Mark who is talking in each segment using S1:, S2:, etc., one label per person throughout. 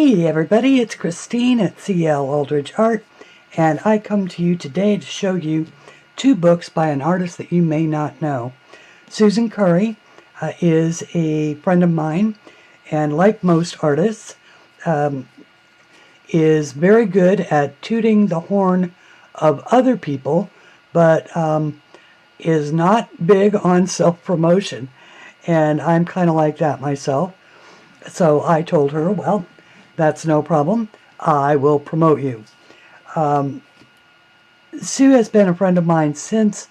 S1: Hey everybody, it's Christine at CL Aldridge Art, and I come to you today to show you two books by an artist that you may not know. Susan Curry is a friend of mine, and like most artists, is very good at tooting the horn of other people, but is not big on self-promotion, and I'm kind of like that myself. So I told her, well, that's no problem. I will promote you. Sue has been a friend of mine since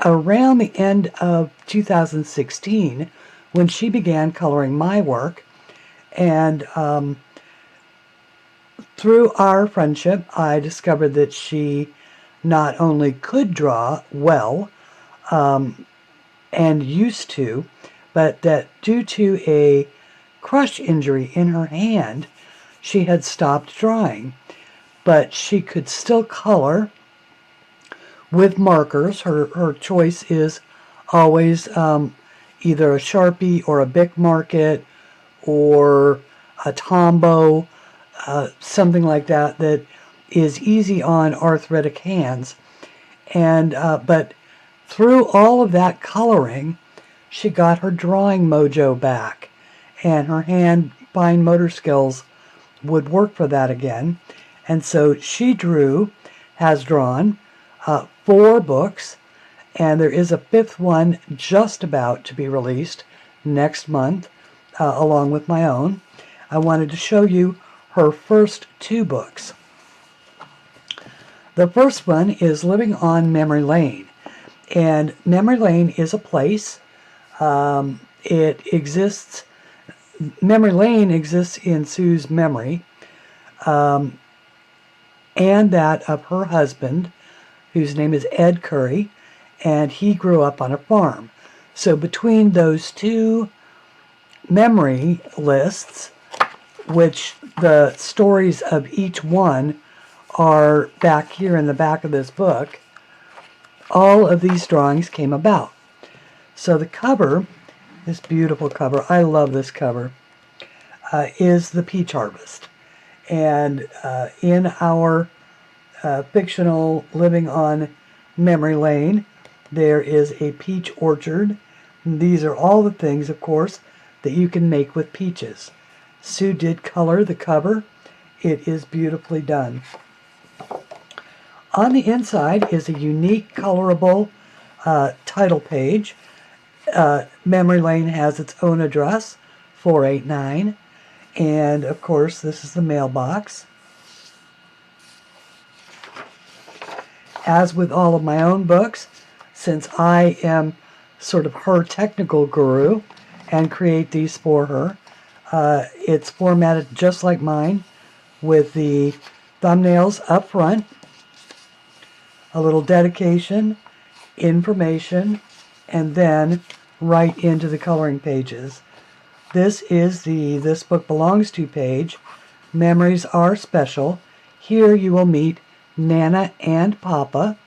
S1: around the end of 2016 when she began coloring my work. And through our friendship, I discovered that she not only could draw well and used to, but that due to a crush injury in her hand, she had stopped drawing, but she could still color with markers. Her choice is always either a Sharpie or a Bic Market or a Tombow, something like that that is easy on arthritic hands. And but through all of that coloring, she got her drawing mojo back, and her hand fine motor skills would work for that again. And so she has drawn 4 books, and there is a 5th one just about to be released next month, along with my own. I wanted to show you her first 2 books. The first one is Living on Memory Lane, and Memory Lane is a place. Memory Lane exists in Sue's memory, and that of her husband, whose name is Ed Curry, and he grew up on a farm. So between those 2 memory lists, which the stories of each one are back here in the back of this book, all of these drawings came about. So the cover, this beautiful cover, I love this cover, is the peach harvest. And in our fictional Living on Memory Lane, there is a peach orchard. And these are all the things, of course, that you can make with peaches. Sue did color the cover. It is beautifully done. On the inside is a unique colorable title page. Memory Lane has its own address, 489, and of course this is the mailbox. As with all of my own books, since I am sort of her technical guru and create these for her, it's formatted just like mine, with the thumbnails up front, a little dedication, information, and then right into the coloring pages. This is the This Book Belongs To page. Memories are special. Here you will meet Nana and Papa,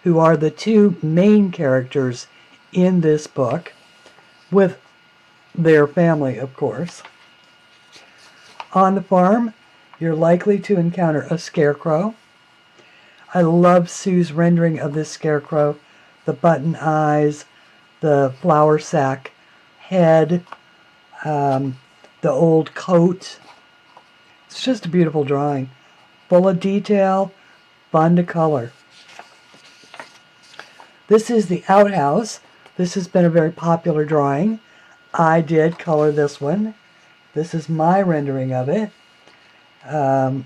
S1: who are the 2 main characters in this book, with their family, of course. On the farm, you're likely to encounter a scarecrow. I love Sue's rendering of this scarecrow. The button eyes, the flour sack head, the old coat. It's just a beautiful drawing. Full of detail, fun to color. This is the outhouse. This has been a very popular drawing. I did color this one. This is my rendering of it. And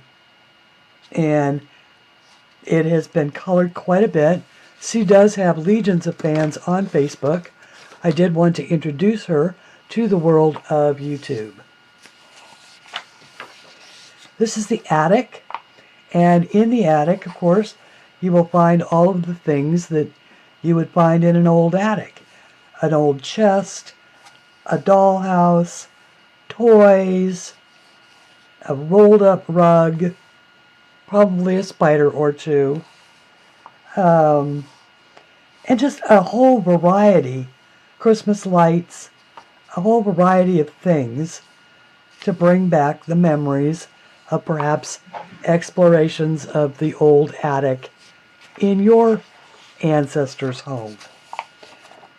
S1: it has been colored quite a bit. Sue does have legions of fans on Facebook. I did want to introduce her to the world of YouTube. This is the attic, and in the attic, of course, you will find all of the things that you would find in an old attic. An old chest, a dollhouse, toys, a rolled up rug, probably a spider or 2, and just a whole variety, Christmas lights, a whole variety of things to bring back the memories of perhaps explorations of the old attic in your ancestors' home.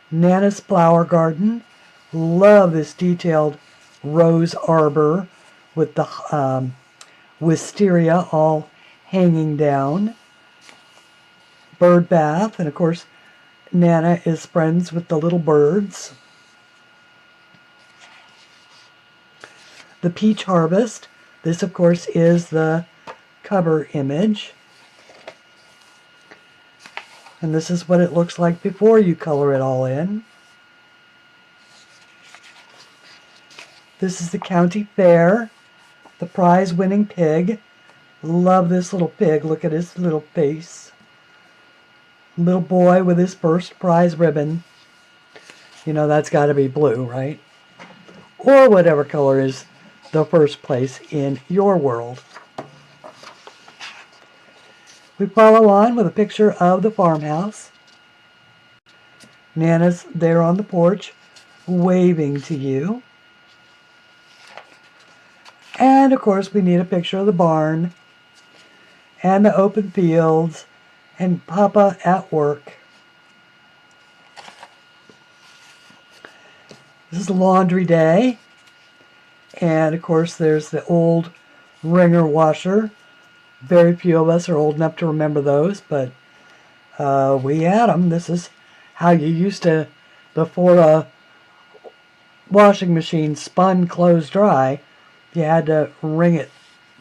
S1: Nana's flower garden. Love this detailed rose arbor with the wisteria all hanging down. Bird bath, and of course Nana is friends with the little birds. The peach harvest. This of course is the cover image. And this is what it looks like before you color it all in. This is the county fair. The prize-winning pig. Love this little pig. Look at his little face. Little boy with his first prize ribbon. You know that's got to be blue, right? Or whatever color is the first place in your world. We follow on with a picture of the farmhouse. Nana's there on the porch waving to you. And of course we need a picture of the barn and the open fields and Papa at work. This is laundry day. And of course there's the old wringer washer. Very few of us are old enough to remember those, but we had them. This is how you used to, before a washing machine spun clothes dry, you had to wring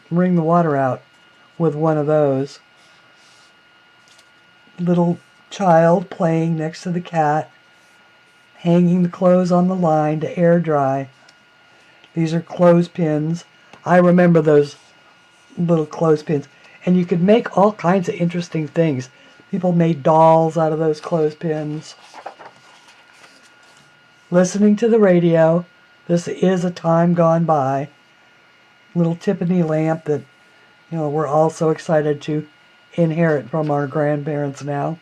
S1: the water out with one of those. Little child playing next to the cat, hanging the clothes on the line to air dry. These are clothespins. I remember those little clothespins. And you could make all kinds of interesting things. People made dolls out of those clothespins. Listening to the radio. This is a time gone by. Little Tiffany lamp that, you know, we're all so excited to inherit from our grandparents now.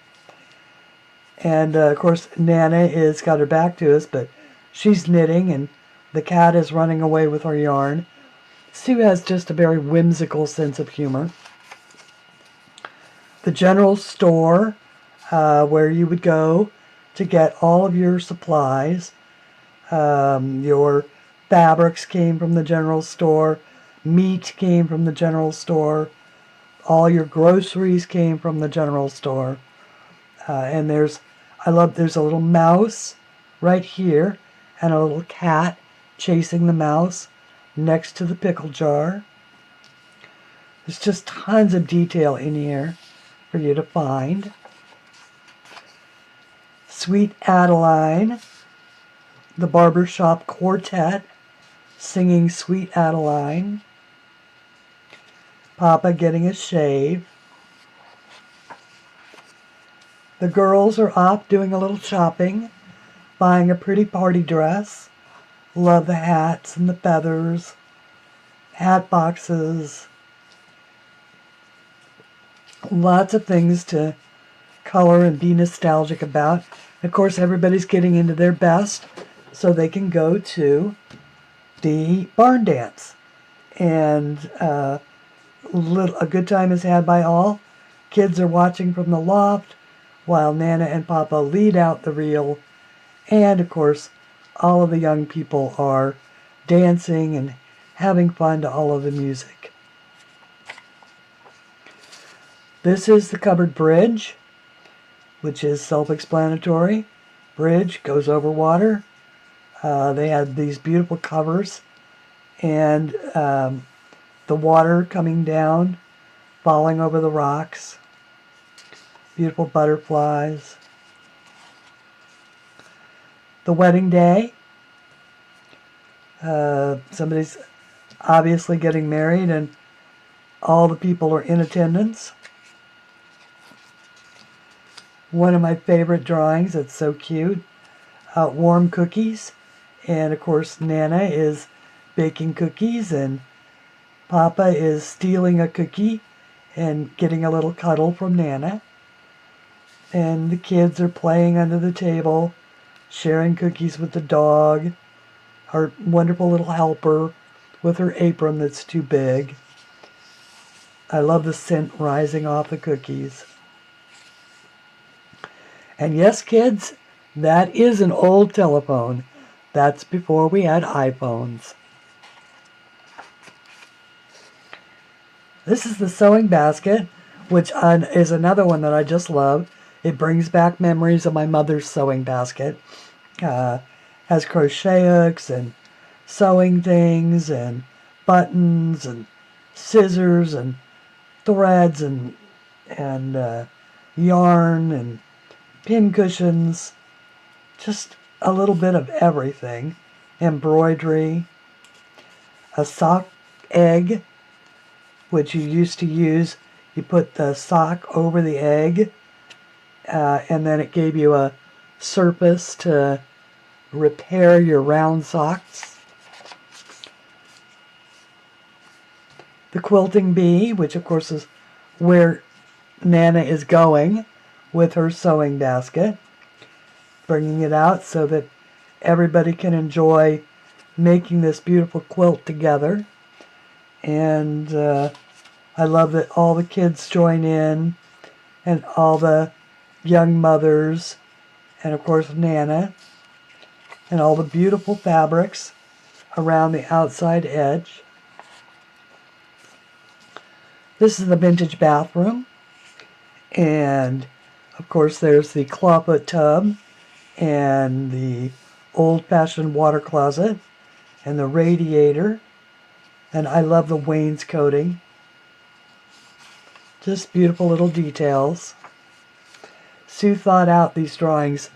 S1: And of course Nana is got her back to us, but she's knitting and the cat is running away with her yarn. Sue has just a very whimsical sense of humor. The general store, where you would go to get all of your supplies. Your fabrics came from the general store. Meat came from the general store. All your groceries came from the general store. And there's a little mouse right here and a little cat chasing the mouse next to the pickle jar. There's just tons of detail in here for you to find. Sweet Adeline, the barbershop quartet singing Sweet Adeline. Papa getting a shave. The girls are off doing a little shopping, buying a pretty party dress. Love the hats and the feathers, hat boxes. Lots of things to color and be nostalgic about. Of course, everybody's getting into their best so they can go to the barn dance. And a good time is had by all. Kids are watching from the loft while Nana and Papa lead out the reel. And of course, all of the young people are dancing and having fun to all of the music. This is the covered bridge, which is self-explanatory. Bridge goes over water. They had these beautiful covers and the water coming down, falling over the rocks. Beautiful butterflies. The wedding day. Somebody's obviously getting married and all the people are in attendance. One of my favorite drawings, it's so cute. Warm cookies. And of course Nana is baking cookies and Papa is stealing a cookie and getting a little cuddle from Nana. And the kids are playing under the table, sharing cookies with the dog, our wonderful little helper with her apron that's too big. I love the scent rising off the cookies. And yes, kids, that is an old telephone. That's before we had iPhones. This is the sewing basket, which is another one that I just love. It brings back memories of my mother's sewing basket. Has crochet hooks and sewing things and buttons and scissors and threads and yarn and pin cushions. Just a little bit of everything. Embroidery. A sock egg, which you used to use. You put the sock over the egg, and then it gave you a surface to repair your round socks. The quilting bee, which of course is where Nana is going with her sewing basket, bringing it out so that everybody can enjoy making this beautiful quilt together. And I love that all the kids join in, and all the young mothers, and of course Nana, and all the beautiful fabrics around the outside edge. This is the vintage bathroom, and of course there's the clawfoot tub and the old-fashioned water closet and the radiator, and I love the wainscoting. Just beautiful little details. Sue thought out these drawings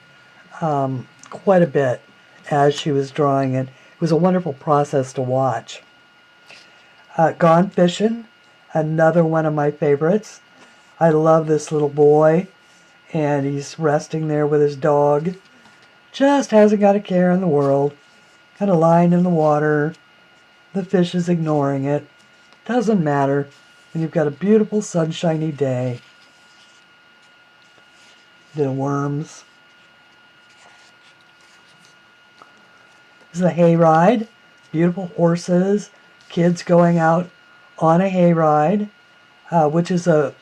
S1: quite a bit as she was drawing, and it was a wonderful process to watch. Gone Fishing, another one of my favorites. I love this little boy, and he's resting there with his dog. Just hasn't got a care in the world. Kind of lying in the water. The fish is ignoring it. Doesn't matter when you've got a beautiful sunshiny day. The worms. This is a hayride. Beautiful horses. Kids going out on a hayride, which is a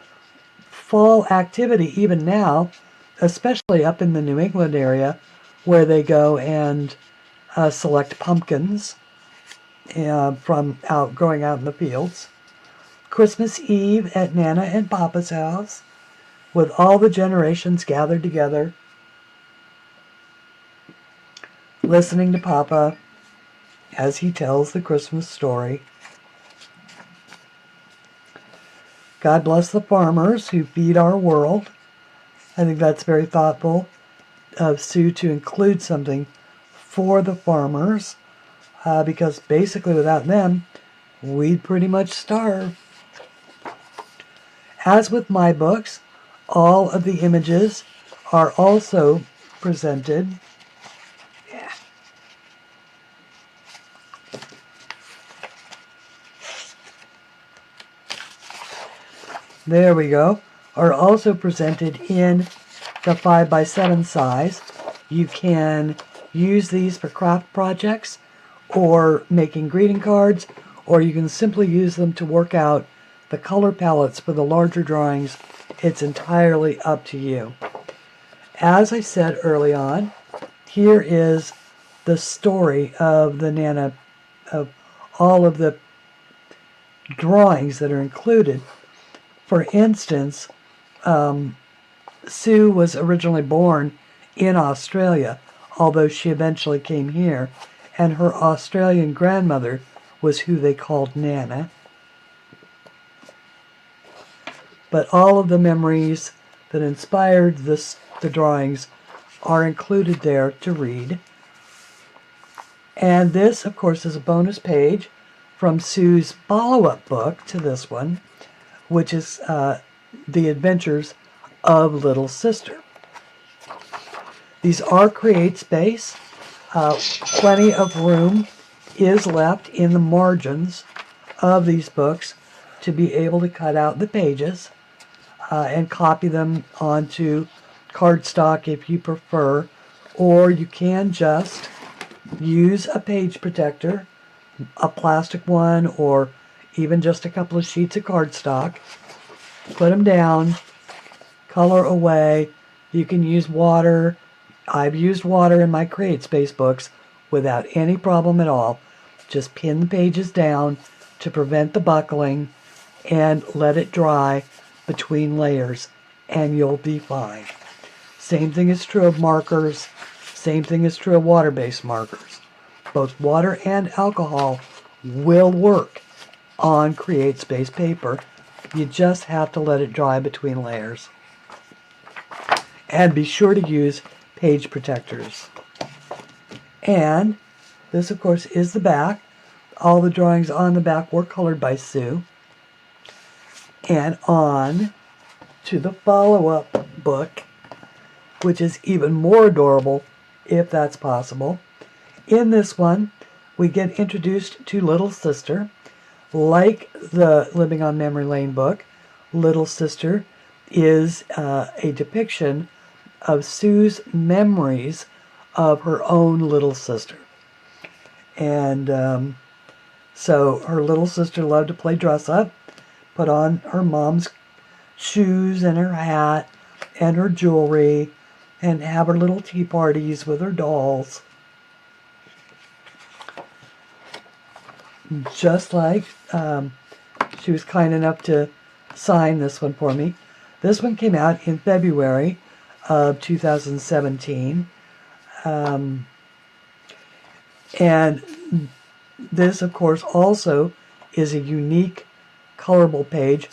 S1: fall activity even now, especially up in the New England area, where they go and select pumpkins from growing out in the fields. Christmas Eve at Nana and Papa's house, with all the generations gathered together, listening to Papa as he tells the Christmas story. God bless the farmers who feed our world. I think that's very thoughtful of Sue to include something for the farmers, because basically without them, we'd pretty much starve. As with my books, all of the images are also presented. Yeah. There we go. Are also presented in the 5x7 size. You can use these for craft projects or making greeting cards, or you can simply use them to work out the color palettes for the larger drawings. It's entirely up to you. As I said early on, here is the story of the Nana, of all of the drawings that are included. For instance, Sue was originally born in Australia, although she eventually came here, and her Australian grandmother was who they called Nana. But all of the memories that inspired the drawings are included there to read. And this, of course, is a bonus page from Sue's follow-up book to this one, which is The Adventures of Little Sister. These are create space. Plenty of room is left in the margins of these books to be able to cut out the pages and copy them onto cardstock if you prefer, or you can just use a page protector a plastic one or even just a couple of sheets of cardstock. Put them down, color away. You can use water. I've used water in my Create Space books without any problem at all. Just pin the pages down to prevent the buckling and let it dry between layers and you'll be fine. Same thing is true of markers. Same thing is true of water-based markers. Both water and alcohol will work on Create Space paper. You just have to let it dry between layers. And be sure to use page protectors. And this, of course, is the back. All the drawings on the back were colored by Sue. And on to the follow-up book, which is even more adorable, if that's possible. In this one, we get introduced to Little Sister. Like the Living on Memory Lane book, Little Sister is a depiction of Sue's memories of her own little sister. And so her little sister loved to play dress up, put on her mom's shoes and her hat and her jewelry, and have her little tea parties with her dolls. Just like she was kind enough to sign this one for me. This one came out in February of 2017. And this, of course, also is a unique colorable page.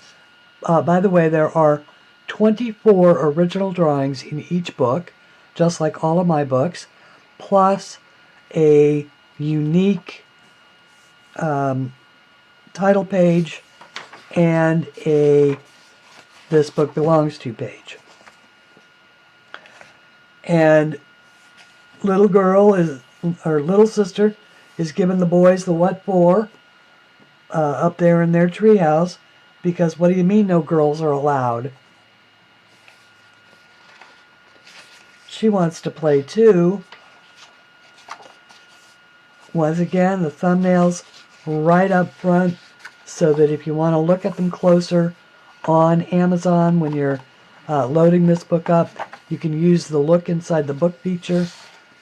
S1: By the way, there are 24 original drawings in each book, just like all of my books, plus a unique title page and a This Book Belongs To page. And little girl is, or little sister is giving the boys the what for up there in their treehouse, because what do you mean no girls are allowed? She wants to play too. Once again, the thumbnails right up front, so that if you want to look at them closer on Amazon when you're loading this book up, you can use the look inside the book feature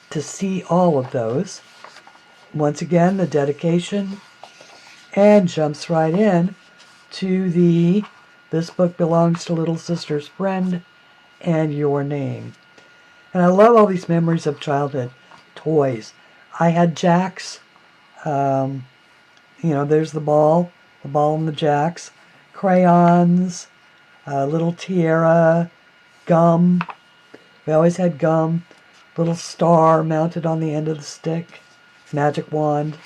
S1: to see all of those. Once again, the dedication, and jumps right in to the This Book Belongs to Little Sister's Friend and Your Name. And I love all these memories of childhood toys. I had jacks. There's the ball and the jacks. Crayons, little tiara, gum. We always had gum. Little star mounted on the end of the stick. Magic wand.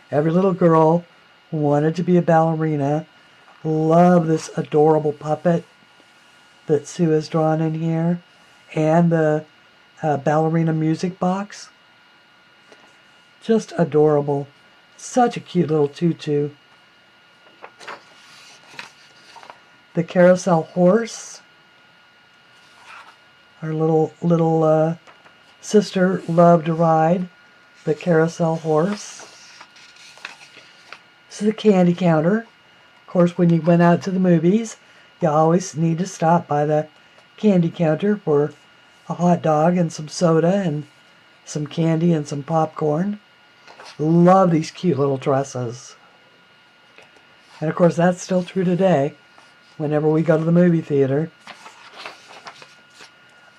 S1: Every little girl wanted to be a ballerina. Love this adorable puppet that Sue has drawn in here. And the ballerina music box. Just adorable. Such a cute little tutu. The carousel horse. Our little sister loved to ride the carousel horse. This is the candy counter. Of course, when you went out to the movies, you always need to stop by the candy counter for a hot dog and some soda and some candy and some popcorn. Love these cute little dresses. And of course, that's still true today whenever we go to the movie theater.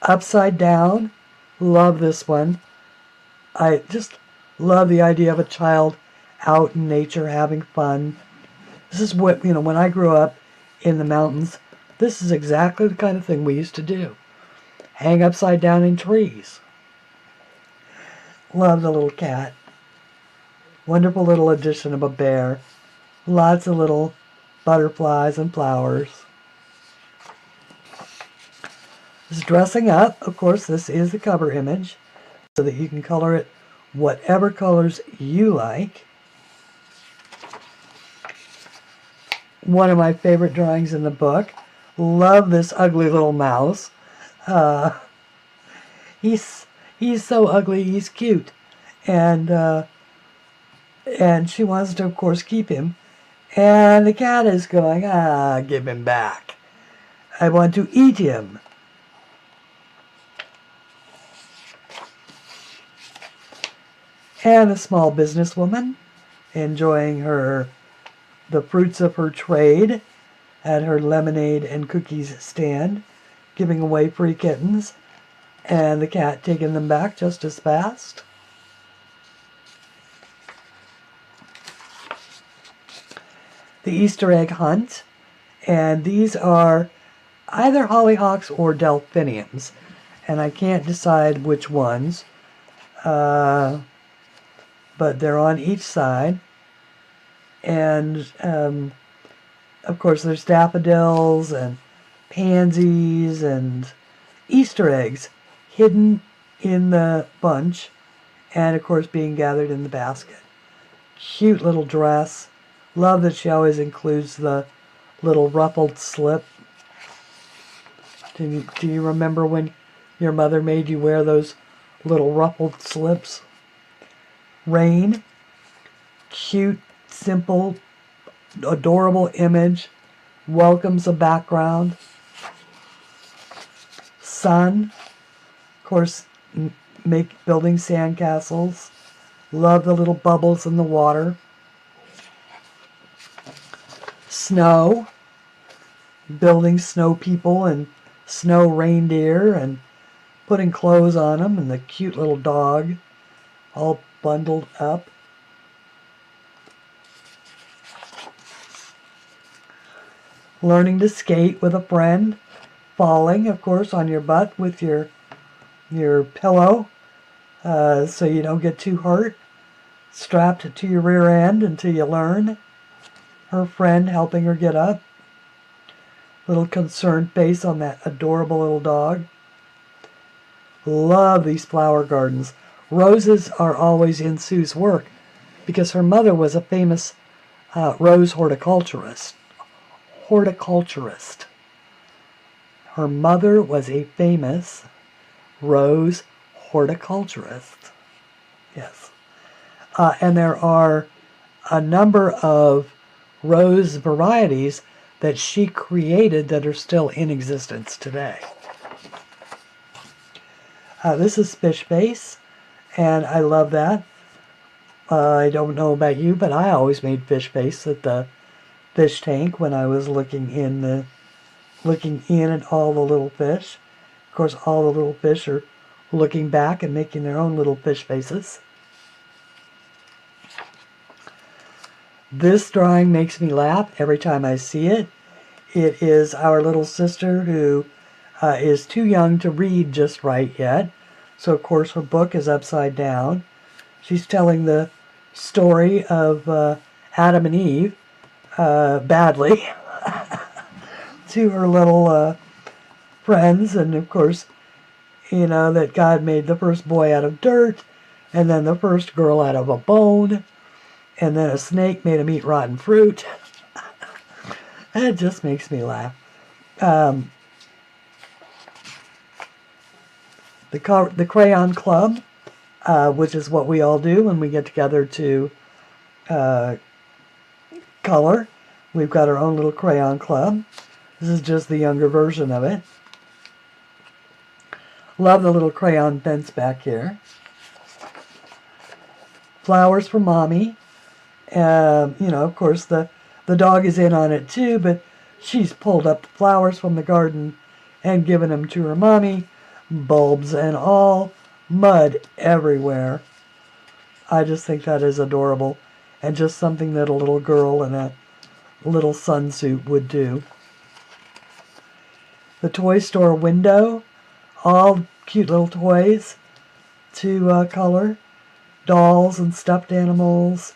S1: Upside Down. Love this one. I just love the idea of a child out in nature having fun. This is what, when I grew up in the mountains, this is exactly the kind of thing we used to do. Hang upside down in trees. Love the little cat. Wonderful little addition of a bear. Lots of little butterflies and flowers. This is dressing up. Of course, this is the cover image, so that you can color it whatever colors you like. One of my favorite drawings in the book. Love this ugly little mouse. He's so ugly, he's cute. And she wants to, of course, keep him. And the cat is going, give him back. I want to eat him. And a small businesswoman enjoying the fruits of her trade at her lemonade and cookies stand, giving away free kittens, and the cat taking them back just as fast. The Easter egg hunt, and these are either hollyhocks or delphiniums, and I can't decide which ones, but they're on each side. And of course there's daffodils and pansies and Easter eggs hidden in the bunch, and of course being gathered in the basket. Cute little dress. Love that she always includes the little ruffled slip. Do you remember when your mother made you wear those little ruffled slips? Rain. Cute, simple, adorable image. Welcomes a background. Sun. Of course, building sandcastles. Love the little bubbles in the water. Snow. Building snow people and snow reindeer and putting clothes on them, and the cute little dog all bundled up. Learning to skate with a friend. Falling, of course, on your butt with your pillow so you don't get too hurt. Strapped to your rear end until you learn. Her friend helping her get up. Little concerned face on that adorable little dog. Love these flower gardens. Roses are always in Sue's work because her mother was a famous rose horticulturist. Her mother was a famous rose horticulturist. Yes. And there are a number of rose varieties that she created that are still in existence today. This is fish base, and I love that. I don't know about you, but I always made fish base at the fish tank when I was looking in at all the little fish. Of course, all the little fish are looking back and making their own little fish faces. This drawing makes me laugh every time I see it. It is our little sister who is too young to read just right yet. So, of course, her book is upside down. She's telling the story of Adam and Eve badly to her little friends. And, of course, that God made the first boy out of dirt, and then the first girl out of a bone, and then a snake made him eat rotten fruit. It just makes me laugh. The Crayon Club, which is what we all do when we get together to color. We've got our own little crayon club. This is just the younger version of it. Love the little crayon fence back here. Flowers for Mommy. Of course, the dog is in on it too, but she's pulled up the flowers from the garden and given them to her mommy. Bulbs and all, mud everywhere. I just think that is adorable, and just something that a little girl in a little sunsuit would do. The toy store window, all cute little toys to color. Dolls and stuffed animals.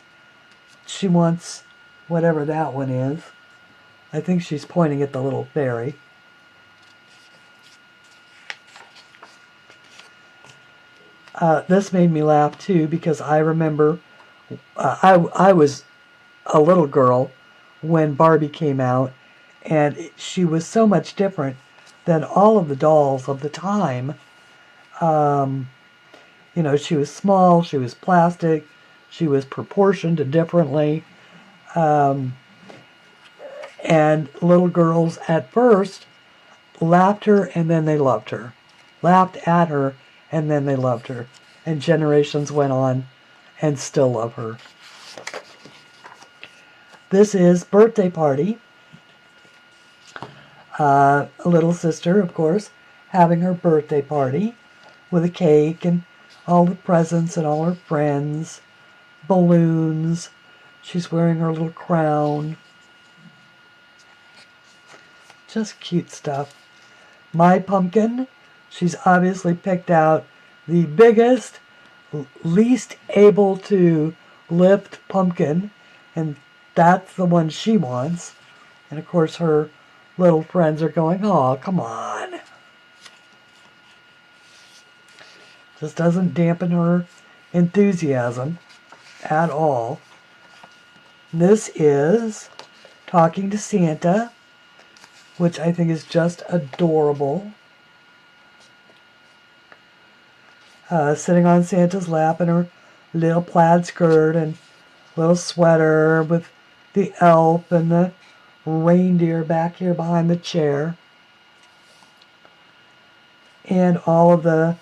S1: She wants whatever that one is. I think she's pointing at the little fairy. This made me laugh too, because I remember I was a little girl when Barbie came out, and she was so much different than all of the dolls of the time. You know, she was small, she was plastic, she was proportioned differently. Um, and little girls at first laughed her and then they loved her. Laughed at her and then they loved her. And generations went on and still love her. This is Birthday Party. A little sister, of course, having her birthday party with a cake and all the presents and all her friends, balloons. She's wearing her little crown. Just cute stuff. My pumpkin, she's obviously picked out the biggest, least able to lift pumpkin, and that's the one she wants. And of course her little friends are going, "Oh, come on." Just doesn't dampen her enthusiasm at all. This is Talking to Santa, which I think is just adorable. Sitting on Santa's lap in her little plaid skirt and little sweater with the elf and the reindeer back here behind the chair. And all of the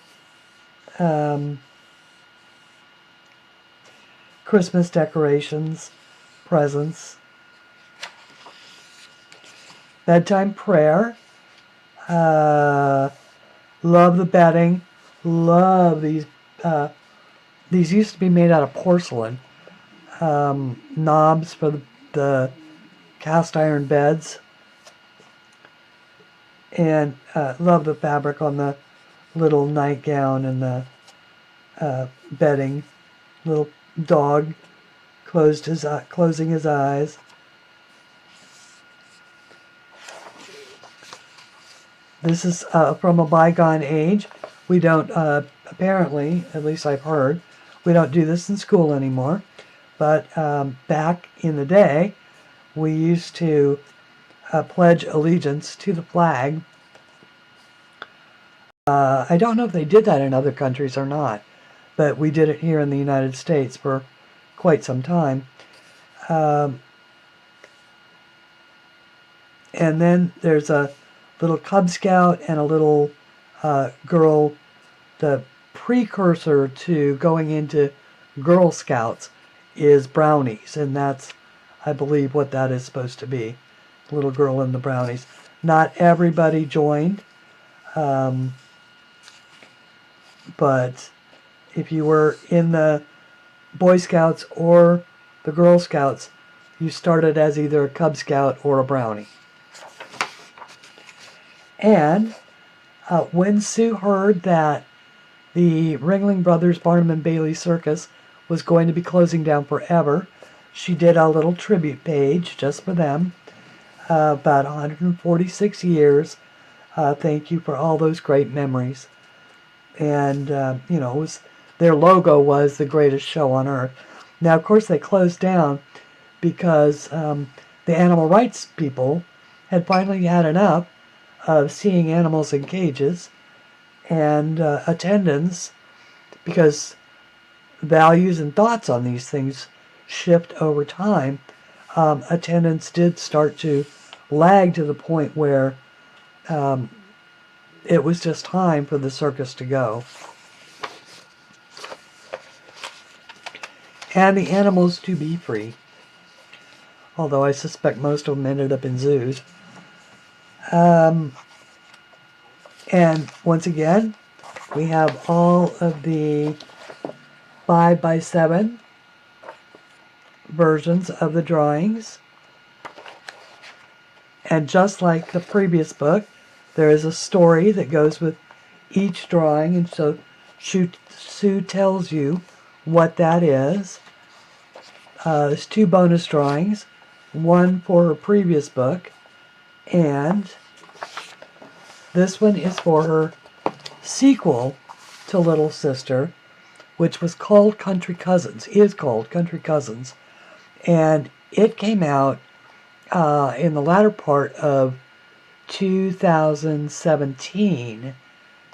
S1: Christmas decorations, presents. Bedtime prayer. Love the bedding. Love these. These used to be made out of porcelain. Knobs for the cast iron beds. And love the fabric on the little nightgown and the bedding. Little dog closing his eyes. This is from a bygone age. We don't, apparently, at least I've heard, we don't do this in school anymore. But back in the day, we used to pledge allegiance to the flag. I don't know if they did that in other countries or not, but we did it here in the United States for quite some time. And then there's a little Cub Scout and a little girl, the precursor to going into Girl Scouts is brownies, and that's, I believe, what that is supposed to be. The little girl and the brownies. Not everybody joined, but if you were in the Boy Scouts or the Girl Scouts, you started as either a Cub Scout or a brownie. And when Sue heard that the Ringling Brothers Barnum and Bailey Circus was going to be closing down forever, she did a little tribute page just for them. About 146 years. Thank you for all those great memories. And, you know, their logo was the greatest show on earth. Now, of course, they closed down because the animal rights people had finally had enough of seeing animals in cages, and attendance, because values and thoughts on these things shift over time, attendance did start to lag to the point where it was just time for the circus to go. And the animals to be free. Although I suspect most of them ended up in zoos. And once again, we have all of the 5x7 versions of the drawings. And just like the previous book, there is a story that goes with each drawing, and so Sue tells you what that is. There's 2 bonus drawings, one for her previous book, and this one is for her sequel to Little Sister, which was called Country Cousins, is called Country Cousins, and it came out in the latter part of 2017,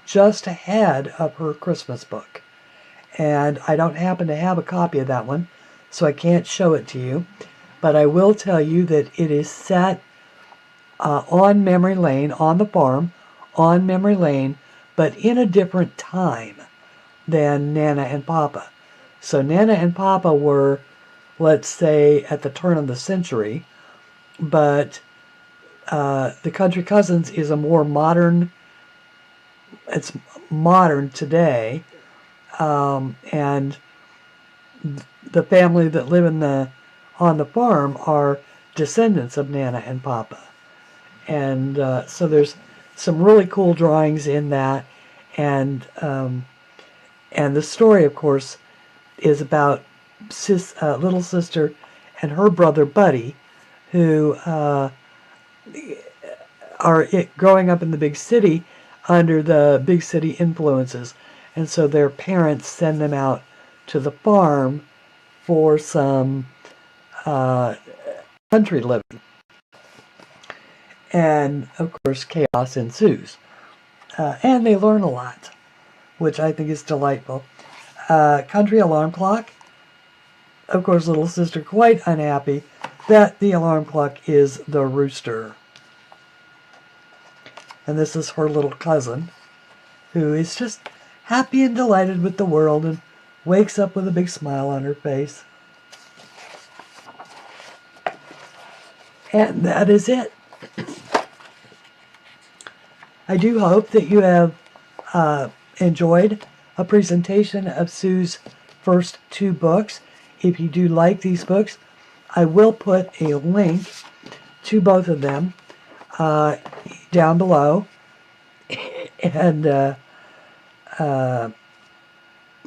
S1: just ahead of her Christmas book. And I don't happen to have a copy of that one, so I can't show it to you. But I will tell you that it is set on memory lane, on the farm, on memory lane, but in a different time than Nana and Papa. So Nana and Papa were, let's say, at the turn of the century, but the Country Cousins is a more modern, it's modern today, and the family that live on the farm are descendants of Nana and Papa. And so there's some really cool drawings in that, and the story, of course, is about little sister and her brother Buddy, who are growing up in the big city under the big city influences, and so their parents send them out to the farm for some country living. And, of course, chaos ensues. And they learn a lot, which I think is delightful. Country alarm clock. Of course, little sister quite unhappy that the alarm clock is the rooster. And this is her little cousin, who is just happy and delighted with the world and wakes up with a big smile on her face. And that is it. I do hope that you have enjoyed a presentation of Sue's first two books. If you do like these books, I will put a link to both of them down below. And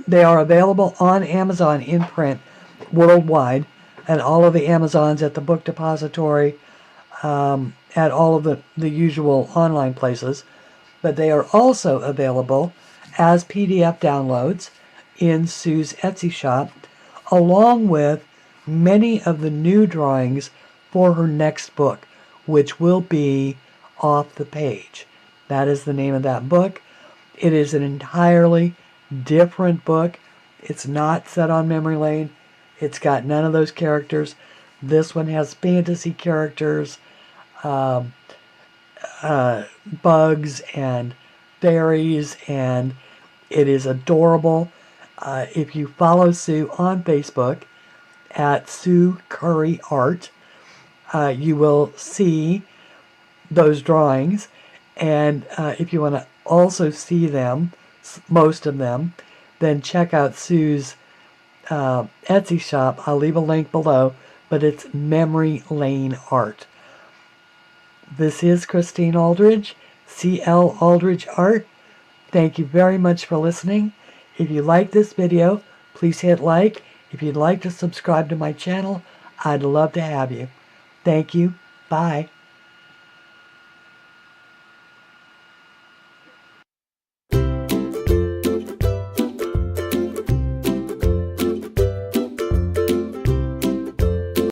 S1: they are available on Amazon in print worldwide, at all of the Amazons, at the Book Depository, at all of the usual online places. But they are also available as PDF downloads in Sue's Etsy shop, along with many of the new drawings for her next book, which will be Off the Page. That is the name of that book. It is an entirely different book. It's not set on memory lane. It's got none of those characters. This one has fantasy characters, bugs and fairies, and it is adorable. If you follow Sue on Facebook at Sue Curry Art, you will see those drawings. And if you want to also see them, most of them, then check out Sue's Etsy shop. I'll leave a link below, but it's Memory Lane Art. This is Christine Aldridge, CL Aldridge Art. Thank you very much for listening. If you like this video, please hit like. If you'd like to subscribe to my channel, I'd love to have you. Thank you. Bye.